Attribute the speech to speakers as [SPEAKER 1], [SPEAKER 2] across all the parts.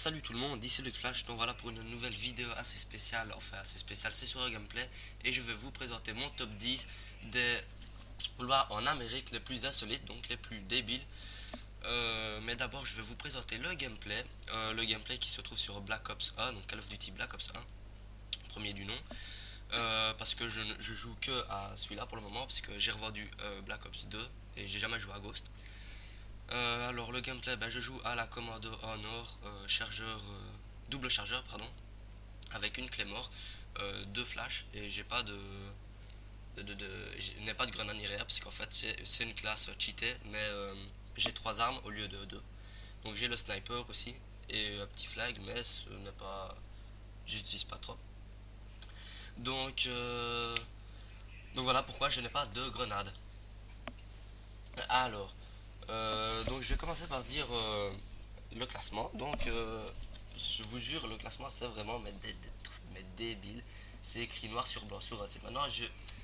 [SPEAKER 1] Salut tout le monde, ici le Flash, donc voilà pour une nouvelle vidéo assez spéciale, enfin assez spéciale, c'est sur le gameplay, et je vais vous présenter mon top 10 des lois en Amérique les plus insolites, donc les plus débiles. Mais d'abord je vais vous présenter le gameplay qui se trouve sur Black Ops 1, donc Call of Duty Black Ops 1, premier du nom, parce que je joue que à celui-là pour le moment, parce que j'ai revendu Black Ops 2, et j'ai jamais joué à Ghost. Alors le gameplay, je joue à la Commando Honor double chargeur pardon, avec une clé mort, deux flashs et j'ai pas je n'ai pas de grenade ni rien parce qu'en fait c'est une classe cheatée mais j'ai trois armes au lieu de deux. Donc j'ai le sniper aussi et un petit flag mais ce n'est pas, j'utilise pas trop. Donc euh, donc voilà pourquoi je n'ai pas de grenade. Alors donc je vais commencer par dire le classement. Je vous jure, le classement c'est vraiment mais débile. C'est écrit noir sur blanc sur un site. Maintenant,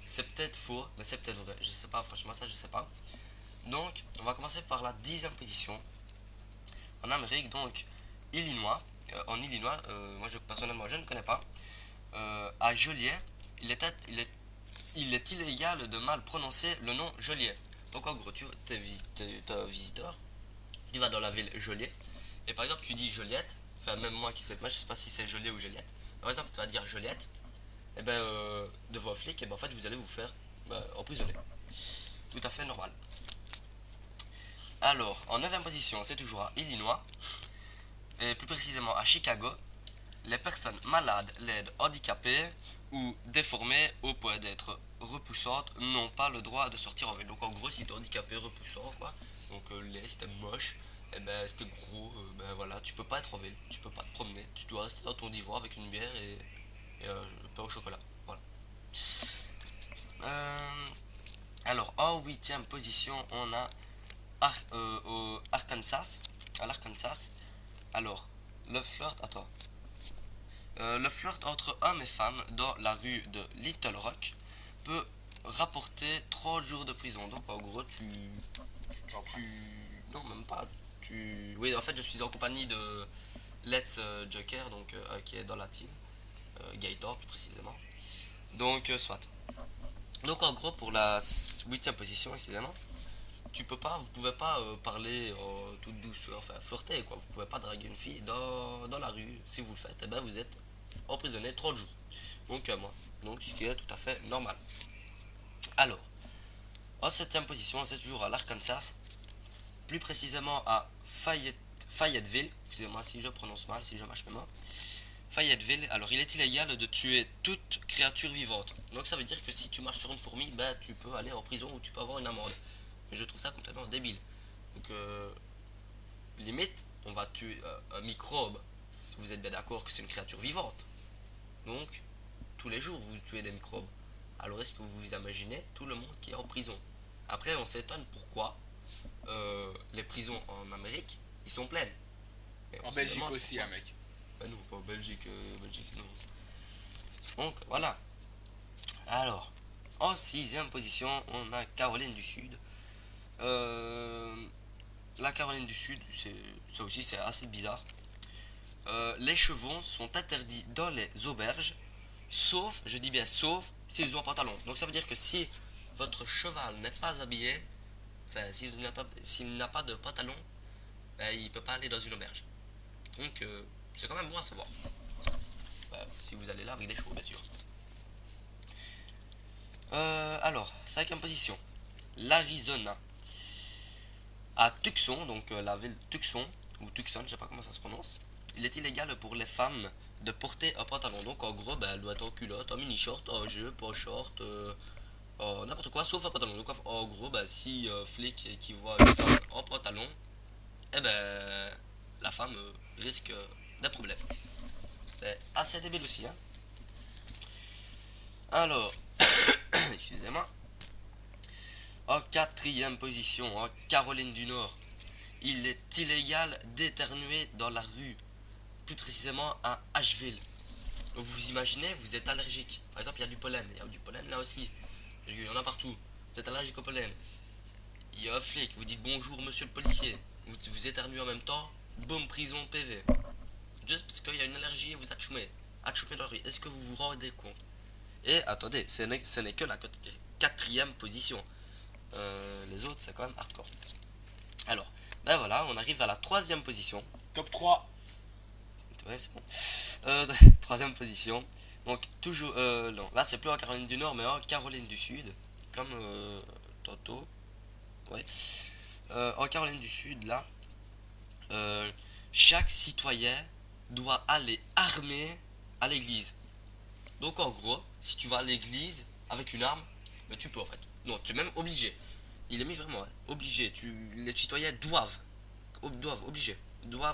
[SPEAKER 1] c'est peut-être faux, mais c'est peut-être vrai. Je sais pas, franchement, ça je sais pas. Donc, on va commencer par la 10e position en Amérique. Donc, Illinois. En Illinois, moi personnellement je ne connais pas. À Joliet, il est, il est il est illégal de mal prononcer le nom Joliet. Donc en gros, tu es un visiteur, tu vas dans la ville Joliet, et par exemple tu dis Joliette, enfin même moi qui sais pas, je sais pas si c'est Joliet ou Joliette, par exemple tu vas dire Joliette, et devant un flic, et en fait vous allez vous faire emprisonner. Tout à fait normal. Alors, en 9ème position, c'est toujours à Illinois, et plus précisément à Chicago, les personnes malades, laides, handicapées ou déformées au point d'être repoussantes n'ont pas le droit de sortir en ville. Donc en gros, si t'es handicapé, repoussant, quoi, donc laid, si t'es moche, et si t'es gros, voilà, tu peux pas être en ville, tu peux pas te promener, tu dois rester dans ton divan avec une bière et un pain au chocolat. Voilà. Euh, alors en 8ème position, on a au Arkansas, à l'Arkansas. Alors, le flirt, attends. Le flirt entre hommes et femmes dans la rue de Little Rock peut rapporter 30 jours de prison. Donc en gros, non, même pas. Oui, en fait, je suis en compagnie de Let's Joker, donc qui est dans la team. Gator, plus précisément. Donc, soit. Donc en gros, pour la 8ème position, excusez-moi, vous pouvez pas parler toute douceur, enfin flirter quoi. Vous pouvez pas draguer une fille dans la rue. Si vous le faites, vous êtes emprisonné 30 jours. Donc moi. Donc ce qui est tout à fait normal. Alors, en 7ème position, c'est toujours à l'Arkansas, plus précisément à Fayetteville. Excusez-moi si je prononce mal, si je mâche mes mots. Fayetteville, alors il est illégal de tuer toute créature vivante. Donc ça veut dire que si tu marches sur une fourmi, tu peux aller en prison ou tu peux avoir une amende. Mais je trouve ça complètement débile. Donc limite, on va tuer un microbe. Vous êtes bien d'accord que c'est une créature vivante. Donc, tous les jours, vous tuez des microbes. Alors, est-ce que vous vous imaginez tout le monde qui est en prison? Après, on s'étonne pourquoi les prisons en Amérique, ils sont pleines. Et on
[SPEAKER 2] En
[SPEAKER 1] se
[SPEAKER 2] Belgique
[SPEAKER 1] demande
[SPEAKER 2] aussi,
[SPEAKER 1] pourquoi.
[SPEAKER 2] un mec.
[SPEAKER 1] Non, pas en Belgique, Belgique, non. Donc, voilà. Alors, en 6ème position, on a Caroline du Sud. La Caroline du Sud, ça aussi, c'est assez bizarre. Les chevaux sont interdits dans les auberges, sauf, je dis bien sauf, s'ils ont un pantalon. Donc ça veut dire que si votre cheval n'est pas habillé, enfin s'il n'a pas de pantalon, il peut pas aller dans une auberge. Donc c'est quand même bon à savoir. Si vous allez là avec des chevaux, bien sûr. Alors, 5ème position, l'Arizona. À Tucson, donc la ville Tucson, ou Tucson, je sais pas comment ça se prononce, il est illégal pour les femmes de porter un pantalon. Donc en gros, elle doit être en culotte, en mini-short, en jupe, en short, n'importe quoi, sauf un pantalon. Donc en gros, si flic qui voit une femme en pantalon, la femme risque des problèmes. C'est assez débile aussi, hein. Alors, excusez-moi. En 4ème position, en Caroline du Nord, il est illégal d'éternuer dans la rue, plus précisément à Asheville. Donc vous imaginez, vous êtes allergique. Par exemple, il y a du pollen là aussi. Il y en a partout. Vous êtes allergique au pollen. Il y a un flic, vous dites bonjour monsieur le policier. Vous éternuez en même temps, boum, prison, PV. juste parce qu'il y a une allergie et vous atchoumez dans la rue. Est-ce que vous vous rendez compte? Et attendez, ce n'est que la quatrième position. Les autres, c'est quand même hardcore. Alors, ben voilà, on arrive à la troisième position.
[SPEAKER 2] Top 3.
[SPEAKER 1] Ouais, c'est bon. Troisième position. Donc, toujours. Non, là, c'est plus en Caroline du Nord, mais en Caroline du Sud. Comme tantôt. Ouais. En Caroline du Sud, là, chaque citoyen doit aller armé à l'église. Donc, en gros, si tu vas à l'église avec une arme, ben, tu peux en fait. Non, tu es même obligé. Il est mis vraiment, hein, obligé. Les citoyens doivent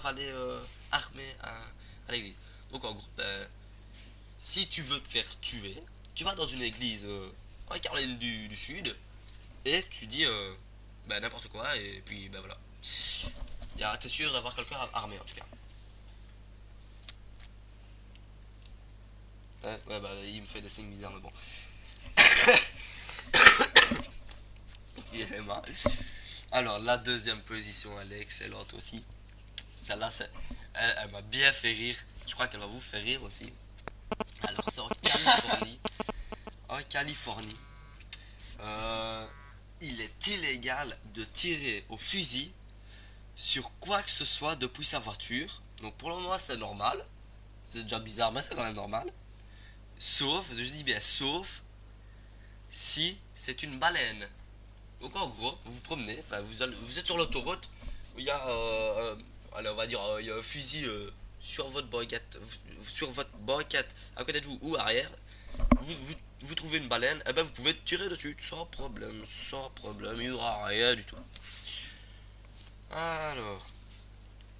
[SPEAKER 1] aller armés à l'église. Donc en gros, ben, si tu veux te faire tuer, tu vas dans une église en Caroline du Sud et tu dis ben, n'importe quoi et puis ben voilà. T'es sûr d'avoir quelqu'un armé en tout cas. Ouais, bah il me fait des signes bizarres mais bon. Alors la deuxième position elle est excellente aussi. Celle-là elle m'a bien fait rire. Je crois qu'elle va vous faire rire aussi. Alors c'est en Californie. En Californie, il est illégal de tirer au fusil sur quoi que ce soit depuis sa voiture. Donc pour le moment c'est normal. C'est déjà bizarre mais c'est quand même normal. Sauf, je dis bien sauf, si c'est une baleine. Donc en gros, vous vous promenez, enfin, vous êtes sur l'autoroute où il y a, allez, on va dire, il y a un fusil sur votre banquette à côté de vous ou arrière. Vous trouvez une baleine, et ben vous pouvez tirer dessus sans problème, il n'y aura rien du tout. Alors,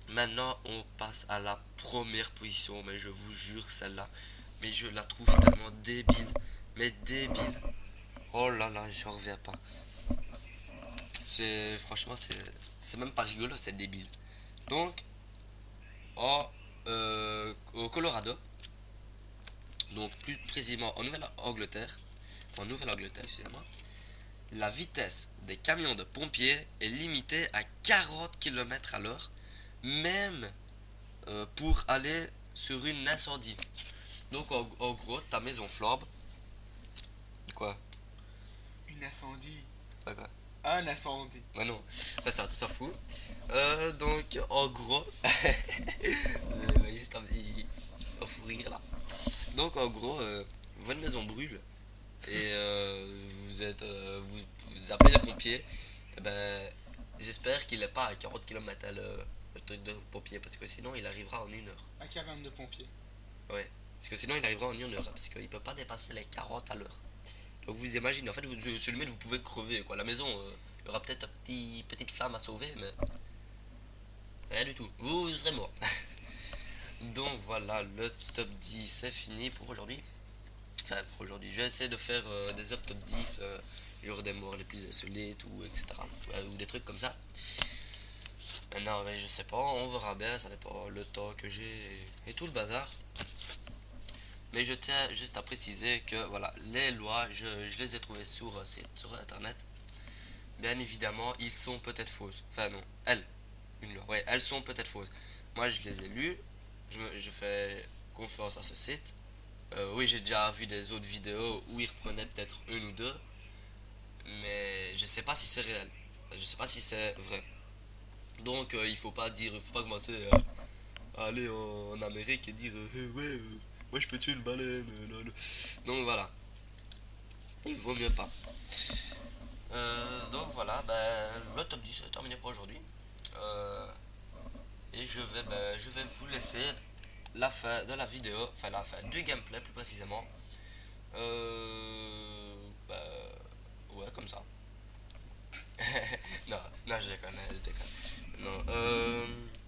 [SPEAKER 1] maintenant on passe à la première position, mais je vous jure celle-là, mais je la trouve tellement débile, mais débile. Oh là là, j'en reviens pas. Franchement, c'est même pas rigolo, c'est débile. Donc, au Colorado, donc plus précisément en Nouvelle-Angleterre, excusez-moi, la vitesse des camions de pompiers est limitée à 40 km à l'heure, même pour aller sur une incendie. Donc en gros, ta maison flambe. Quoi?
[SPEAKER 2] Une incendie.
[SPEAKER 1] Pas quoi?
[SPEAKER 2] Un incendie.
[SPEAKER 1] Bah non, ça tout s'en fout. Donc en gros, juste il va fou rire là. Donc en gros, votre maison brûle et vous appelez les pompiers. Et ben, j'espère qu'il n'est pas à 40 km le truc de pompier parce que sinon il arrivera en une heure.
[SPEAKER 2] À caverne de pompiers.
[SPEAKER 1] Ouais, parce que sinon il arrivera en une heure parce qu'il peut pas dépasser les 40 à l'heure. Donc vous imaginez, en fait, sur le limite vous pouvez crever quoi. La maison, il y aura peut-être une petite flamme à sauver, mais rien du tout. Vous serez mort. Donc voilà, le top 10 c'est fini pour aujourd'hui. Enfin, pour aujourd'hui, je vais essayer de faire des top 10 genre des morts les plus insolites ou etc. Ou des trucs comme ça. Maintenant, mais je sais pas, on verra bien, ça dépend le temps que j'ai et tout le bazar. Mais je tiens juste à préciser que voilà, les lois, je les ai trouvées sur internet. Bien évidemment, ils sont peut-être fausses. Enfin non, une loi, ouais, elles sont peut-être fausses. Moi je les ai lues, je fais confiance à ce site. Oui, j'ai déjà vu des autres vidéos où ils reprenaient peut-être une ou deux, mais je sais pas si c'est réel. Je sais pas si c'est vrai. Donc il faut pas commencer à aller en Amérique et dire ouais, moi je peux tuer une baleine. Lol. Donc voilà, il vaut mieux pas. Donc voilà, ben, le top 10 est terminé pour aujourd'hui. Euh, et je vais vous laisser la fin de la vidéo, enfin la fin du gameplay plus précisément. Ben, ouais, comme ça. Non, non, je déconne, je déconne. Non,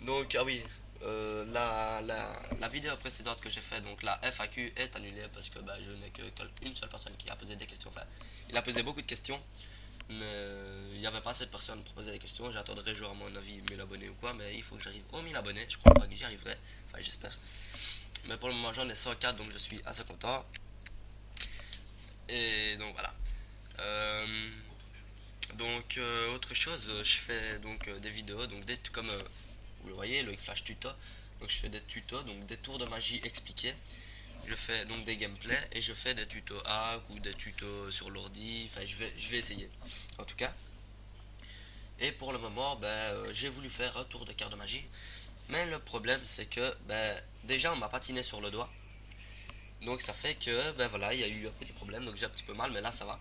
[SPEAKER 1] donc, ah oui, la vidéo précédente que j'ai fait, donc la FAQ est annulée parce que bah, je n'ai qu'une seule personne qui a posé des questions. Enfin, il a posé beaucoup de questions, mais il n'y avait pas assez de personnes pour poser des questions. J'attendrai genre à mon avis 1000 abonnés ou quoi, mais il faut que j'arrive aux 1000 abonnés. Je crois pas que j'y arriverai, enfin j'espère. Mais pour le moment j'en ai 104 donc je suis assez content. Et donc voilà. Autre chose, je fais donc des vidéos, donc comme vous le voyez, le Flash Tuto. Donc je fais des tutos, donc des tours de magie expliqués. Je fais donc des gameplays et je fais des tutos hack ou des tutos sur l'ordi. Enfin, je vais essayer en tout cas. Et pour le moment, j'ai voulu faire un tour de carte de magie. Mais le problème, c'est que déjà on m'a patiné sur le doigt. Donc ça fait que voilà, il y a eu un petit problème. Donc j'ai un petit peu mal, mais là ça va.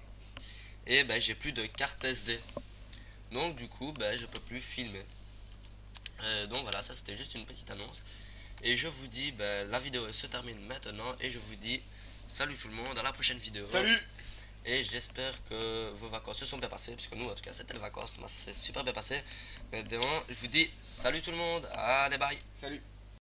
[SPEAKER 1] Et j'ai plus de carte SD. Donc du coup, je peux plus filmer. Donc voilà, ça c'était juste une petite annonce. Et je vous dis, la vidéo se termine maintenant. Et je vous dis, salut tout le monde, à la prochaine vidéo.
[SPEAKER 2] Salut!
[SPEAKER 1] Et j'espère que vos vacances se sont bien passées. Puisque nous, en tout cas, c'était les vacances. Moi, ça s'est super bien passé. Mais vraiment, je vous dis, salut tout le monde. Allez, bye.
[SPEAKER 2] Salut!